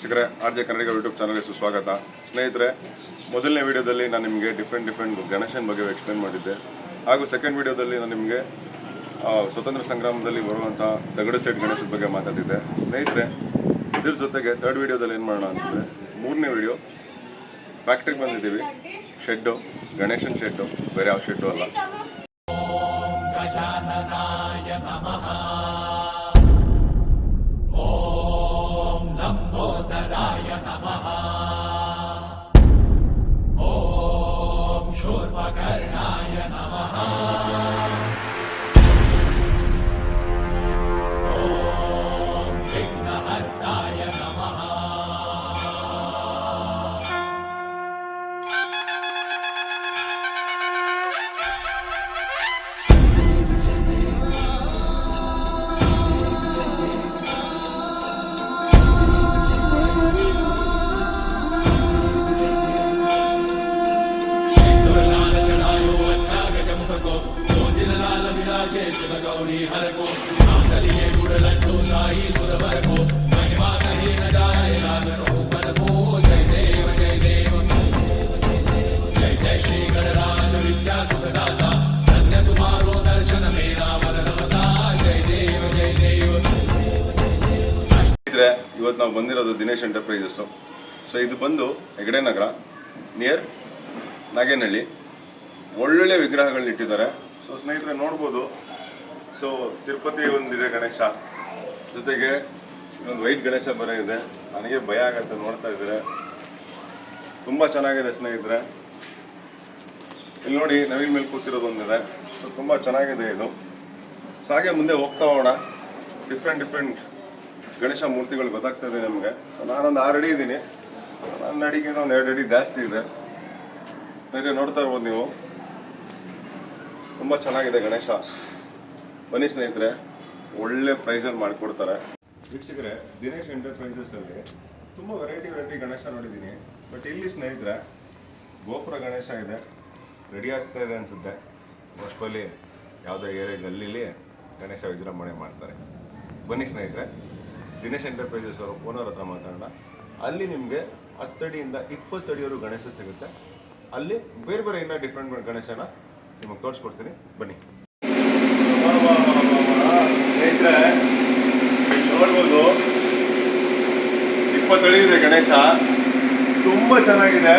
ವೀಕ್ಷಕರೇ, RJ ಕನ್ನಡಿಗ YouTube ಚಾನಲ್ಗೆ ಸುಸ್ವಾಗತ. ಸ್ನೇಹಿತರೆ, ಮೊದಲನೇ ವಿಡಿಯೋದಲ್ಲಿ ನಾನು ನಿಮಗೆ ಡಿಫ್ರೆಂಟ್ ಗಣೇಶನ ಬಗ್ಗೆ ಎಕ್ಸ್ಪ್ಲೇನ್ ಮಾಡಿದ್ದೆ. ಹಾಗೂ ಸೆಕೆಂಡ್ ವಿಡಿಯೋದಲ್ಲಿ ನಾನು ನಿಮಗೆ ಸ್ವತಂತ್ರ ಸಂಗ್ರಾಮದಲ್ಲಿ ಬರುವಂಥ ದಗಡ ಸೆಟ್ ಗಣೇಶದ ಬಗ್ಗೆ ಮಾತಾಡಿದ್ದೆ. ಸ್ನೇಹಿತರೆ, ಇದ್ರ ಜೊತೆಗೆ ಥರ್ಡ್ ವಿಡಿಯೋದಲ್ಲಿ ಏನು ಮಾಡೋಣ ಅಂತಂದರೆ, ಮೂರನೇ ವಿಡಿಯೋ ಫ್ಯಾಕ್ಟ್ರಿಗೆ ಬಂದಿದ್ದೀವಿ. ಶೆಡ್ಡು, ಗಣೇಶನ ಶೆಡ್ಡು, ಬೇರೆ ಯಾವ ಶೆಡ್ಡು ಅಲ್ಲ. शूर्पकर्णाय नमः। ॐ विघ्नहर्ताय नमः। गौरी हर को मातलिए गुड़ लड्डू साई सुरवर को महिमा कहीं न जाए लागत हो पद को। जय देव जय देव जय जय श्री गणराज विद्या सुखदाता, धन्य तुम्हारो दर्शन मेरा मन रमता। जय देव जय देव। ಇವತ್ತು ನಾವು ಬಂದಿರೋದು ದಿನೇಶ್ ಎಂಟರ್ಪ್ರೈಸಸ್. ಸೊ ಇದು ಬಂದು ಹೆಗಡೆ ನಗರ ನಿಯರ್ ನಾಗೇನಹಳ್ಳಿ. ಒಳ್ಳೊಳ್ಳೆ ವಿಗ್ರಹಗಳನ್ನ ಇಟ್ಟಿದ್ದಾರೆ. ಸೊ ಸ್ನೇಹಿತರೆ ನೋಡ್ಬೋದು. ಸೊ ತಿರುಪತಿ ಒಂದಿದೆ ಗಣೇಶ, ಜೊತೆಗೆ ಇನ್ನೊಂದು ವೈಟ್ ಗಣೇಶ ಬರೋ ಇದೆ. ನನಗೆ ಭಯ ಆಗತ್ತೆ ನೋಡ್ತಾ ಇದ್ದಾರೆ. ತುಂಬ ಚೆನ್ನಾಗಿದೆ ಸ್ನೇಹಿತರೆ. ಇಲ್ಲಿ ನೋಡಿ, ನವಿಲ್ ಮೇಲೆ ಕೂತಿರೋದು ಒಂದಿದೆ. ಸೊ ತುಂಬ ಚೆನ್ನಾಗಿದೆ ಇದು. ಸೊ ಹಾಗೆ ಮುಂದೆ ಹೋಗ್ತಾ ಹೋಗೋಣ. ಡಿಫ್ರೆಂಟ್ ಗಣೇಶ ಮೂರ್ತಿಗಳು ಗೊತ್ತಾಗ್ತಾ ಇದೆ ನಮಗೆ. ಸೊ ನಾನೊಂದು 6 ಅಡಿ ಇದ್ದೀನಿ. ನನ್ನ ಅಡಿಗೆ ಒಂದು 2 ಅಡಿ ಜಾಸ್ತಿ ಇದೆ. ಸ್ನೇಹಿತರೆ ನೋಡ್ತಾ ಇರ್ಬೋದು ನೀವು. ತುಂಬ ಚೆನ್ನಾಗಿದೆ ಗಣೇಶ. ಬನ್ನಿ ಸ್ನೇಹಿತರೆ, ಒಳ್ಳೆ ಪ್ರೈಸಲ್ಲಿ ಮಾಡಿಕೊಡ್ತಾರೆ. ವೀಕ್ಷಕರೇ, ದಿನೇಶ್ ಎಂಟರ್ಪ್ರೈಸಸಲ್ಲಿ ತುಂಬ ವೆರೈಟಿ ಗಣೇಶ ನೋಡಿದ್ದೀನಿ. ಬಟ್ ಇಲ್ಲಿ ಸ್ನೇಹಿತರೆ ಗೋಪುರ ಗಣೇಶ ಇದೆ, ರೆಡಿ ಆಗ್ತಾ ಇದೆ ಅನಿಸುತ್ತೆ. ಮೋಸ್ಟ್ಲಿ ಯಾವುದೋ ಏರಿಯಾ ಗಲ್ಲೀಲಿ ಗಣೇಶ ವಿಜೃಂಭಣೆ ಮಾಡ್ತಾರೆ. ಬನ್ನಿ ಸ್ನೇಹಿತರೆ, ದಿನೇಶ್ ಎಂಟರ್ಪ್ರೈಸಸ್ ಅವರು ಓನರ್ ಹತ್ರ ಮಾತಾಡೋಣ. ಅಲ್ಲಿ ನಿಮಗೆ 10 ಅಡಿಯಿಂದ 20 ಅಡಿಯವರು ಗಣೇಶ ಸಿಗುತ್ತೆ. ಅಲ್ಲಿ ಬೇರೆ ಇನ್ನೂ ಡಿಫ್ರೆಂಟ್ ಗಣೇಶನ ನಿಮಗೆ ತೋರಿಸ್ಕೊಡ್ತೀನಿ. ಬನ್ನಿ ಸ್ನೇಹಿತರೆ, ನೋಡ್ಬೋದು 20 ಅಡಿ ಇದೆ ಗಣೇಶ. ತುಂಬ ಚೆನ್ನಾಗಿದೆ.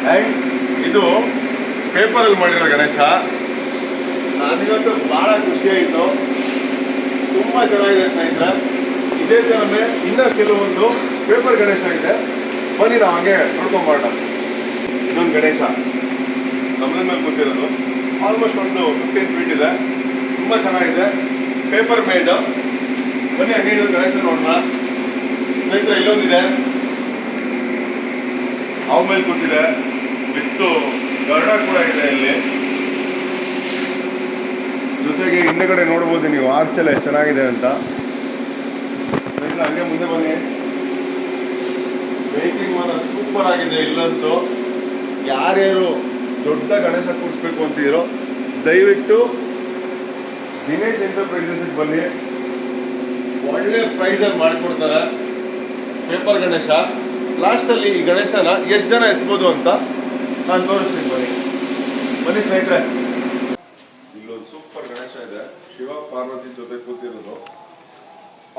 ಆ್ಯಂಡ್ ಇದು ಪೇಪರಲ್ಲಿ ಮಾಡಿರೋ ಗಣೇಶ. ನನಗಂತೂ ಭಾಳ ಖುಷಿಯಾಯಿತು. ತುಂಬ ಚೆನ್ನಾಗಿದೆ ಸ್ನೇಹಿತರೆ. ಇದೇ ಥರನೇ ಇನ್ನೂ ಕೆಲವೊಂದು ಪೇಪರ್ ಗಣೇಶ ಇದೆ. ಬನ್ನಿ ನಾವು ಹಂಗೆ ನೋಡ್ಕೊಂಬರೋಣ. ಇನ್ನೊಂದು ಗಣೇಶ ನಮ್ಮದ ಮೇಲೆ ಕೂತಿರೋದು. ಆಲ್ಮೋಸ್ಟ್ ಒಂದು 15 ಫೀಟ್ ಇದೆ. ತುಂಬ ಚೆನ್ನಾಗಿದೆ, ಪೇಪರ್ ಮೇಡ್. ಬನ್ನಿ ಹಂಗೆ ಇನ್ನೊಂದು ಗಣೇಶ ನೋಡೋಣ. ಸ್ನೇಹಿತರೆ, ಇಲ್ಲೊಂದಿದೆ, ಅವ ಮೇಲೆ ಕೂತಿದೆ. ಬಿಟ್ಟು ಗರುಡ ಕೂಡ ಇದೆ ಇಲ್ಲಿ. ಜೊತೆಗೆ ಹಿಂದೆಗಡೆ ನೋಡ್ಬೋದು ನೀವು, ಆರ್ಚೆಲ್ಲ ಎಷ್ಟು ಚೆನ್ನಾಗಿದೆ ಅಂತ. ಸ್ನೇಹಿತರೆ ಹಂಗೆ ಮುಂದೆ ಬನ್ನಿ. ಮೇಕಿಂಗ್ ಮಾತ್ರ ಸೂಪರ್ ಆಗಿದೆ. ಇಲ್ಲಂತೂ ಯಾರ್ಯಾರು ದೊಡ್ಡ ಗಣೇಶ ಕೂರಿಸ್ಬೇಕು ಅಂತಿರೋ ದಯವಿಟ್ಟು ದಿನೇಶ್ ಎಂಟರ್ಪ್ರೈಸಸ್ಗೆ ಬನ್ನಿ. ಒಳ್ಳೆ ಪ್ರೈಸಲ್ಲಿ ಮಾಡಿಕೊಡ್ತಾರೆ. ಪೇಪರ್ ಗಣೇಶ. ಲಾಸ್ಟಲ್ಲಿ ಈ ಗಣೇಶನ ಎಷ್ಟು ಜನ ಎತ್ಬೋದು ಅಂತ ನಾನು ತೋರಿಸ್ತೀನಿ. ಬನ್ನಿ ಸ್ನೇಹಿತರೆ. ಇಲ್ಲೊಂದು ಸೂಪರ್ ಗಣೇಶ ಇದೆ, ಶಿವ ಪಾರ್ವತಿ ಜೊತೆ ಕೂತಿರೋದು.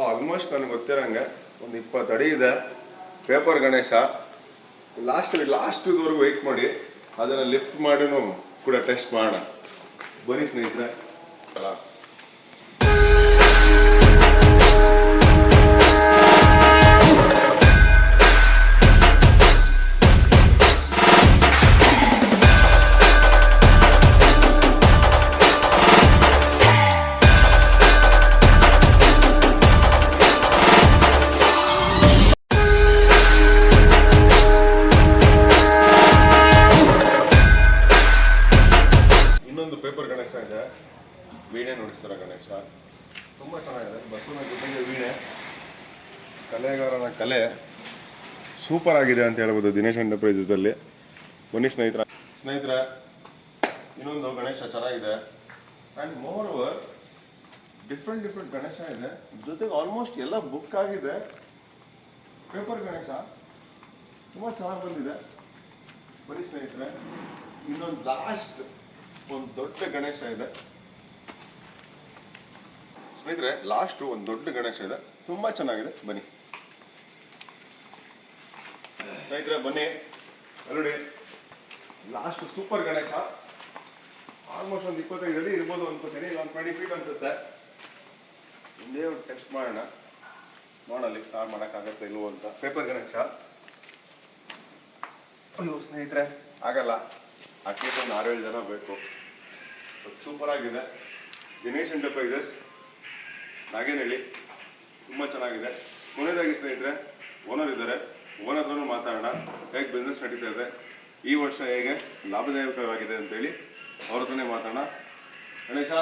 ಆಲ್ಮೋಸ್ಟ್ ನನಗೆ ಗೊತ್ತಿರೋಂಗೆ ಒಂದು 20 ಅಡಿ ಇದೆ. ಪೇಪರ್ ಗಣೇಶ. ಲಾಸ್ಟ್ವರೆಗೂ ವೆಯ್ಟ್ ಮಾಡಿ, ಅದನ್ನು ಲಿಫ್ಟ್ ಮಾಡಿನೂ ಕೂಡ ಟೆಸ್ಟ್ ಮಾಡೋಣ. ಬನ್ನಿ ಸ್ನೇಹಿತರೆ. ಪೇಪರ್ ಗಣೇಶ ಇದೆ, ವೀಣೆ ನುಡಿಸ್ತಾರೆ ಗಣೇಶ. ತುಂಬ ಚೆನ್ನಾಗಿದೆ. ಬಸವನ ಜೊತೆಗೆ ವೀಣೆ, ಕಲೆಗಾರನ ಕಲೆ ಸೂಪರ್ ಆಗಿದೆ ಅಂತ ಹೇಳ್ಬೋದು ದಿನೇಶ್ ಎಂಟರ್ಪ್ರೈಸಸಲ್ಲಿ. ಬನ್ನಿ ಸ್ನೇಹಿತರೆ. ಇನ್ನೊಂದು ಗಣೇಶ ಚೆನ್ನಾಗಿದೆ. And more over different Ganesha ಇದೆ. ಜೊತೆಗೆ ಆಲ್ಮೋಸ್ಟ್ ಎಲ್ಲ ಬುಕ್ ಆಗಿದೆ. ಪೇಪರ್ ಗಣೇಶ ತುಂಬ ಚೆನ್ನಾಗಿ ಬಂದಿದೆ. ಬನ್ನಿ ಸ್ನೇಹಿತರೆ, ಇನ್ನೊಂದು ಲಾಸ್ಟ್ ಒಂದು ದೊಡ್ಡ ಗಣೇಶ ಇದೆ ಸ್ನೇಹಿತರೆ. ಲಾಸ್ಟು ಒಂದು ದೊಡ್ಡ ಗಣೇಶ ಇದೆ, ತುಂಬ ಚೆನ್ನಾಗಿದೆ. ಬನ್ನಿ ಸ್ನೇಹಿತರೆ, ಬನ್ನಿ ನೋಡಿ. Last super Ganesha. ಆಲ್ಮೋಸ್ಟ್ ಒಂದು 25 ಅಡಿ ಇರ್ಬೋದು ಅನ್ಕೋತೀನಿ, ಇಲ್ಲ ಒಂದು 20 ಫೀಟ್ ಅನ್ಸುತ್ತೆ. ಒಂದೇ ಒಂದು ಟೆಸ್ಟ್ ಮಾಡೋಣ, ನೋಡಲ್ಲಿ ಸ್ಟಾರ್ಟ್ ಮಾಡೋಕ್ಕಾಗತ್ತೆ ಇಲ್ವೋ ಅಂತ. ಪೇಪರ್ ಗಣೇಶ. ಅಯ್ಯೋ ಸ್ನೇಹಿತರೆ, ಆಗಲ್ಲ. ಅಟ್ಲೀಸ್ಟ್ ಒಂದು 6-7 ಜನ ಬೇಕು. ಸೂಪರ್ ಆಗಿದೆ. ದಿನೇಶ್ ಎಂಟರ್ಪ್ರೈಸಸ್, ನಾಗೇನಹಳ್ಳಿ, ತುಂಬ ಚೆನ್ನಾಗಿದೆ. ಕೊನೆಯದಾಗಿ ಸ್ನೇಹಿತರೆ, ಓನರ್ ಇದ್ದಾರೆ, ಓನರ್ ಹತ್ರನೂ ಮಾತಾಡೋಣ. ಹೇಗೆ ಬಿಸ್ನೆಸ್ ನಡೀತಾ ಇದೆ, ಈ ವರ್ಷ ಹೇಗೆ ಲಾಭದಾಯಕವಾಗಿದೆ ಅಂತೇಳಿ ಅವ್ರ ಹತ್ರನೇ ಮಾತಾಡೋಣ. ಗಣೇಶ,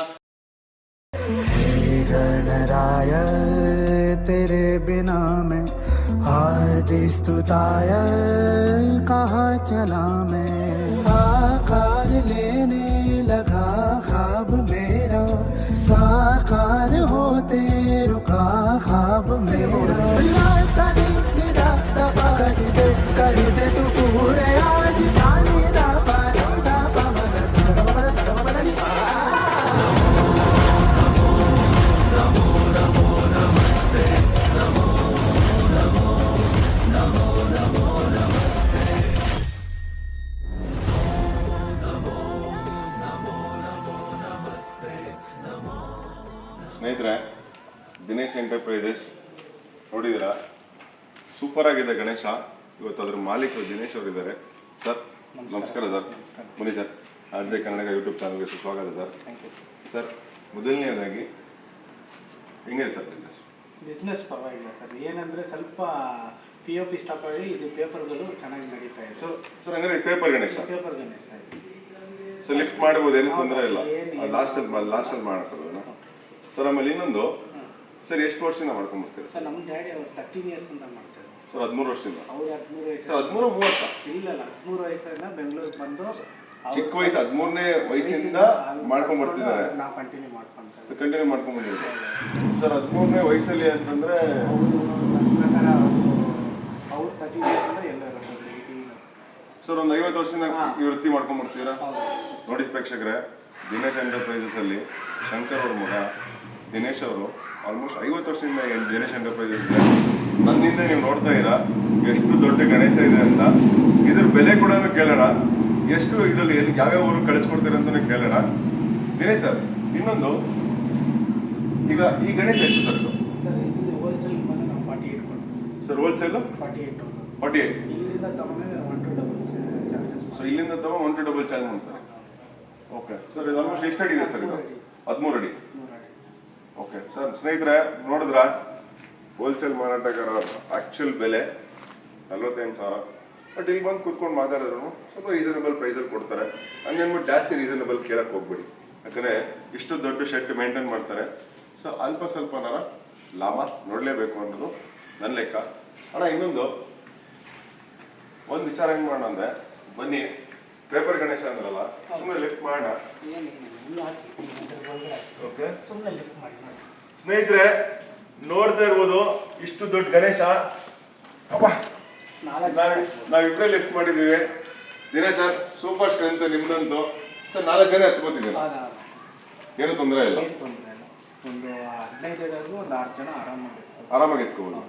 गणराय तेरे बिना मैं आदि स्तुताय कहाँ चला मैं। आकार लेने लगा ख्वाब मेरा, साकार होते रुका ख्वाब मेरा। कर दे तू पूरे आज सानी दा पानी दा पवन सगमनी। ಸ್ನೇಹಿತರೆ, ದಿನೇಶ್ ಎಂಟರ್ಪ್ರೈಸಸ್ ನೋಡಿದ್ದೀರಾ, ಸೂಪರ್ ಆಗಿದೆ ಗಣೇಶ. ಇವತ್ತು ಅದರ ಮಾಲೀಕರು ದಿನೇಶ್ ಅವರಿದ್ದಾರೆ. ಸರ್ ನಮಸ್ಕಾರ ಸರ್. ಬನ್ನಿ ಸರ್, RJ ಕನ್ನಡ ಯೂಟ್ಯೂಬ್ ಚಾನಲ್ಗೆ ಸ್ವಾಗತ ಸರ್. ಸರ್, ಮೊದಲನೇದಾಗಿ ಹೆಂಗಿದೆ ಸರ್ ಬಿಸ್ನೆಸ್? ಪರವಾಗಿಲ್ಲ ಸರ್, ಏನಂದರೆ ಸ್ವಲ್ಪ POP ಸ್ಟಾಪ್ ಆಗಿ ಇದು ಪೇಪರ್ಗಳು ಚೆನ್ನಾಗಿ ನಡೀತಾ ಇದೆ. ಸರ್ ಹಂಗಾದ್ರೆ paper Ganesha. Paper Ganesha sir lift ಮಾಡ್ಬೋದು, ಏನು ತೊಂದರೆ ಇಲ್ಲ. ಲಾಸ್ಟಲ್ಲಿ ಮಾಡೋಣ ಸರ್ ಅದನ್ನು. ಸರ್ ಆಮೇಲೆ ಇನ್ನೊಂದು, ಸರ್ ಎಷ್ಟು ವರ್ಷದಿಂದ ಮಾಡ್ಕೊಂಡ್ಬರ್ತೀರಾ? ಸರ್ ನಮ್ಮ ಡ್ಯಾಡಿ ಅವ್ರು 13 ಇಯರ್ಸ್ ಅಂತ ಮಾಡ್ತಾರೆ ಸರ್. 13 ವರ್ಷದಿಂದ? ಅವ್ರು 13 ವಯಸ್ಸು. ಸರ್ 13-30? ಇಲ್ಲಲ್ಲ, 13 ವಯಸ್ಸಿಂದ ಬೆಂಗಳೂರಿಗೆ ಬಂದು ಚಿಕ್ಕ ವಯಸ್ಸು 13ನೇ ವಯಸ್ಸಿಂದ ಮಾಡ್ಕೊಂಡ್ ಬರ್ತಿದ್ದಾರೆ. ನಾವು ಕಂಟಿನ್ಯೂ ಮಾಡ್ಕೊಂತಾರೆ. ಕಂಟಿನ್ಯೂ ಮಾಡ್ಕೊಂಡ್ ಬಂದಿದ್ದಾರೆ ಸರ್. 13ನೇ ವಯಸ್ಸಲ್ಲಿ ಅಂತಂದ್ರೆ ಅವ್ರು 13 ಇಯರ್ಸ್ ಎಲ್ಲ ಇರುತ್ತೆ ಸರ್. ಒಂದು 50 ವರ್ಷದಿಂದ ಈ ವೃತ್ತಿ ಮಾಡ್ಕೊಂಡ್ ಬರ್ತೀರಾ? ನೋಡಿ ಪ್ರೇಕ್ಷಕರೇ, ದಿನೇಶ್ ಎಂಟರ್ಪ್ರೈಸಸ್ ಅಲ್ಲಿ ಶಂಕರ್ ಅವ್ರ ಮಗ ದಿನೇಶ್ ಅವರು ಆಲ್ಮೋಸ್ಟ್ 50 ವರ್ಷದಿಂದ ದಿನೇಶ್ ಎಂಟರ್ಪ್ರೈಸಸ್ ಇದೆ. ನನ್ನಿಂದ ನೀವು ನೋಡ್ತಾ ಇರಾ ಎಷ್ಟು ದೊಡ್ಡ ಗಣೇಶ ಇದೆ ಅಂತ. ಇದ್ರ ಬೆಲೆ ಕೂಡ ಕೇಳೋಣ, ಎಷ್ಟು ಇದರಲ್ಲಿ ಯಾವ್ಯಾವ ಊರು ಕಳಿಸ್ಕೊಡ್ತೀರ ಅಂತಾನೆ ಕೇಳೋಣ. ದಿನೇಶ್ ಸರ್, ಇನ್ನೊಂದು, ಈಗ ಈ ಗಣೇಶ ಎಷ್ಟು ಸರ್ ಇದು? ಸರ್ ಇದು ಹೋಲ್ಸೇಲ್ ಬಂದು ನಾವು 48 ಕೊಡ್ತೀವಿ ಸರ್. ಹೋಲ್ಸೇಲು 48 ಇಲ್ಲಿಂದ ತಗೊಂಡ್ರೆ 1 to double ಚಾರ್ಜಸ್. ಸೊ ಇಲ್ಲಿಂದ ತಗೊಂಡು 1 to double ಚಾರ್ಜ್ ಮಾಡ್ತಾರೆ. ಓಕೆ ಸರ್, ಇದು ಆಲ್ಮೋಸ್ಟ್ ಎಷ್ಟು ಅಡಿ ಇದೆ ಸರ್ ಇದು? 13 ಅಡಿ. ಓಕೆ ಸರ್, ಸ್ನೇಹಿತರೆ ನೋಡಿದ್ರ ಹೋಲ್ಸೇಲ್ ಮಾರಾಟಗಾರ ಆಕ್ಚುಯಲ್ ಬೆಲೆ 45,000. ಬಟ್ ಇಲ್ಲಿ ಬಂದು ಕೂತ್ಕೊಂಡು ಮಾತಾಡಿದ್ರು ಸ್ವಲ್ಪ ರೀಸನಬಲ್ ಪ್ರೈಸಲ್ಲಿ ಕೊಡ್ತಾರೆ. ಹಂಗನ್ಬಿಟ್ಟು ಜಾಸ್ತಿ ರೀಸನಬಲ್ ಕೇಳಕ್ಕೆ ಹೋಗ್ಬೇಡಿ, ಯಾಕಂದರೆ ಇಷ್ಟು ದೊಡ್ಡ ಶೆಡ್ ಮೇಂಟೈನ್ ಮಾಡ್ತಾರೆ. ಸೊ ಅಲ್ಪ ಸ್ವಲ್ಪನಾರ ಲಾಭ ನೋಡಲೇಬೇಕು ಅನ್ನೋದು ನನ್ನ ಲೆಕ್ಕ. ಅಣ್ಣ ಇನ್ನೊಂದು ಒಂದು ವಿಚಾರ ಹೆಂಗೆ ಮಾಡೋಣ ಅಂದರೆ, ಬನ್ನಿ ಪೇಪರ್ ಗಣೇಶ ಅಂದ್ರಲ್ಲ, ಸುಮ್ಮನೆ ಲಿಫ್ಟ್ ಮಾಡೋಣ. ಓಕೆ ಸುಮ್ಮನೆ ಲಿಫ್ಟ್ ಮಾಡಿ. ಸ್ನೇಹಿತರೆ ನೋಡ್ತಾ ಇರ್ಬೋದು, ಇಷ್ಟು ದೊಡ್ಡ ಗಣೇಶ. ಅಪ್ಪ ನಾವಿಬ್ಬರೇ ಲಿಫ್ಟ್ ಮಾಡಿದ್ದೀವಿ. ದಿನೇಶ್ ಸರ್ ಸೂಪರ್ ಸ್ಟ್ರೆಂತ್ ನಿಮ್ದಂತೂ. ಸರ್ 4 ಜನ ಎತ್ಕೋತಿದ್ದೀನಿ, ಏನು ತೊಂದರೆ ಇಲ್ಲ. ಒಂದು 15 ಒಂದು 6 ಜನ ಆರಾಮಾಗಿ ಎತ್ಕೋಬೋದು.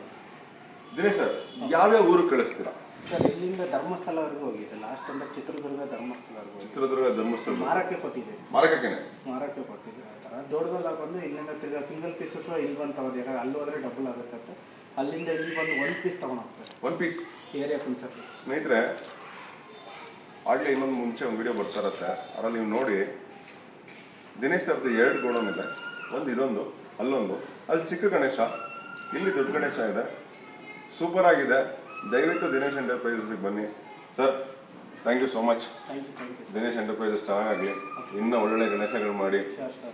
ದಿನೇಶ್ ಸರ್, ಯಾವ್ಯಾವ ಊರಿಗೆ ಕಳಿಸ್ತೀರಾ? ಸರ್ ಇಲ್ಲಿಂದ ಧರ್ಮಸ್ಥಳವರೆಗೂ ಹೋಗಿದೆ. ಲಾಸ್ಟ್ ಅಂದ್ರೆ ಚಿತ್ರದುರ್ಗ ಧರ್ಮಸ್ಥಳವರೆಗೂ. ಚಿತ್ರದುರ್ಗ ಧರ್ಮಸ್ಥಳ ಮಾರಕ್ಕೆ ಕೊಟ್ಟಿದ್ದೀವಿ. ಮಾರಕಕ್ಕೇನೆ ಮಾರಕ್ಕೆ ಕೊಟ್ಟಿದ್ದೀವಿ. ಆ ಥರ ದೊಡ್ಡದಲ್ಲ ಬಂದು ಇಲ್ಲಿಂದ ತಿರ್ಗಾ ಸಿಂಗಲ್ ಪೀಸಸ್ ಇಲ್ಲಿ ಬಂದು ತಗೋದು. ಯಾಕಂದ್ರೆ ಅಲ್ಲಿ ಹೋದ್ರೆ ಡಬಲ್ ಆಗುತ್ತೆ ಅಂತ ಅಲ್ಲಿಂದ ಇಲ್ಲಿ ಬಂದು 1 ಪೀಸ್ ತಗೊಂಡು ಹೋಗ್ತಾರೆ. 1 ಪೀಸ್ ಏರಿಯಾ ಕುಂಚಕ್ಕೆ. ಸ್ನೇಹಿತರೆ, ಆಗಲೇ ಇನ್ನೊಂದು ಮುಂಚೆ ಒಂದು ವಿಡಿಯೋ ಬರ್ತಾ ಇರುತ್ತೆ, ಅದರಲ್ಲಿ ನೀವು ನೋಡಿ ದಿನೇಶ್ ಸರ್ದು 2 ಗೋಡೌನ್ ಇದೆ. ಒಂದು ಇದೊಂದು, ಅಲ್ಲೊಂದು. ಅಲ್ಲಿ ಚಿಕ್ಕ ಗಣೇಶ, ಇಲ್ಲಿ ದೊಡ್ಡ ಗಣೇಶ ಇದೆ. ಸೂಪರ್ ಆಗಿದೆ. ದಯವಿಟ್ಟು ದಿನೇಶ್ ಎಂಟರ್ಪ್ರೈಸಸ್ಗೆ ಬನ್ನಿ sir. Thank you so much. Dinesh enterprises ಚೆನ್ನಾಗಾಗಲಿ, ಇನ್ನೂ ಒಳ್ಳೊಳ್ಳೆ ಗಣೇಶಗಳು ಮಾಡಿ,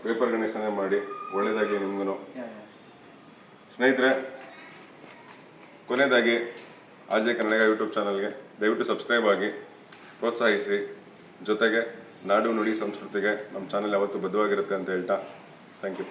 ಪೇಪರ್ ಗಣೇಶನೇ ಮಾಡಿ, ಒಳ್ಳೆಯದಾಗಲಿ ನಿಮಗೂ. ಸ್ನೇಹಿತರೆ, ಕೊನೆಯದಾಗಿ RJ ಕನ್ನಡ ಯೂಟ್ಯೂಬ್ ಚಾನಲ್ಗೆ ದಯವಿಟ್ಟು ಸಬ್ಸ್ಕ್ರೈಬ್ ಆಗಿ ಪ್ರೋತ್ಸಾಹಿಸಿ. ಜೊತೆಗೆ ನಾಡು ನುಡಿ ಸಂಸ್ಕೃತಿಗೆ ನಮ್ಮ ಚಾನಲ್ ಯಾವತ್ತೂ ಬದ್ಧವಾಗಿರುತ್ತೆ ಅಂತ ಹೇಳ್ತಾ ಥ್ಯಾಂಕ್ ಯು.